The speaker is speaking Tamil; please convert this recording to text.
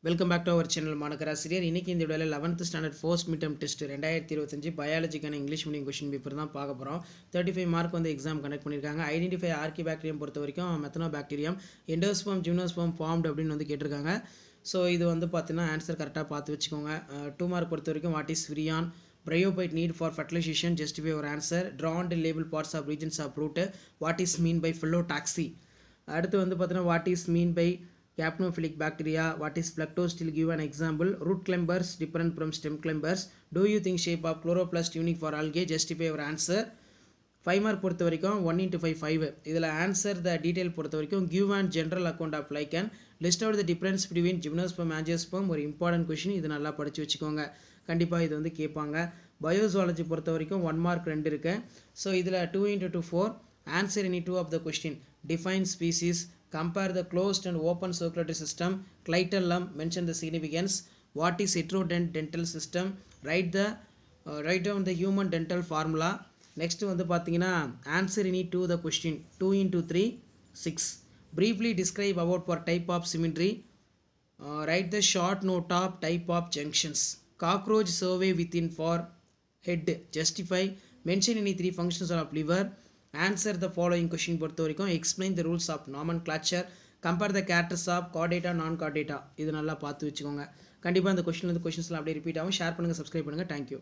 Welcome back to our channel மாணக்கராசிரியர். இன்றைக்கி இந்த வீடியோவில் 11th standard first mid term test 2025 பயாலஜிக்கான இங்கிலீஷ் மீடியம் கொஷின் பேப்பர் தான் பார்க்க போகிறோம். 35 மார்க் வந்து எக்ஸாம் கண்டக்ட் பண்ணியிருக்காங்க. ஐடென்டிஃபை ஆர்கி பாக்டீரியம் பொறுத்த வரைக்கும் methanobacterium endosperm gymnosperm formed அப்படின்னு வந்து கேட்டிருக்காங்க. ஸோ இது வந்து பார்த்தீங்கன்னா ஆன்சர் கரெக்டாக பார்த்து வச்சுக்கோங்க. 2 மார்க் பொறுத்த வரைக்கும் what is விரியான், bryophyte need for fertilization, justify your answer, draw and label parts of regions of root, what is mean by phyllotaxy. அடுத்து வந்து பார்த்தீங்கன்னா what is mean by capnophilic bacteria, what is fructose, give an example, root climbers different from stem climbers, do you think shape of chloroplast unique for algae, justify your answer. 5 mark பொறுத்த வரைக்கும் 1 into 5 5. இதில் ஆன்சர் த டீட்டெயில் பொறுத்த வரைக்கும் give and general account of lichen, list out the difference between gymnosperm angiosperm. ஒரு இம்பார்ட்டன்ட் கொஷின், இது நல்லா படித்து வச்சுக்கோங்க. கண்டிப்பாக இது வந்து கேட்பாங்க. பயோசுவாலஜி பொறுத்த வரைக்கும் 1 மார்க் 2 இருக்கு. ஸோ இதில் 2 into 2 4. Answer any 2 of the question. Define species, compare the closed and open circulatory system, clitellum, mention the significance, what is heterodent dental system, write down the human dental formula. Next வந்து பார்த்தீங்கன்னா answer any 2 the question. 2 into 3 6. Briefly describe about for type of symmetry, write the short note of type of junctions. Cockroach survey within for head, justify, mention any 3 functions of liver. Answer the following question பொறுத்த வரைக்கும் explain the rules of nomenclature, compare the characters of chordata non chordata. இது நல்லா பார்த்து வச்சுக்கோங்க. கண்டிப்பாக இந்த கொஸ்டின்ஸ்லாம் அப்படியே ரிப்பீட் ஆகும். ஷேர் பண்ணுங்கள், சப்ஸ்கிரைப் பண்ணுங்கள். தேங்க்யூ.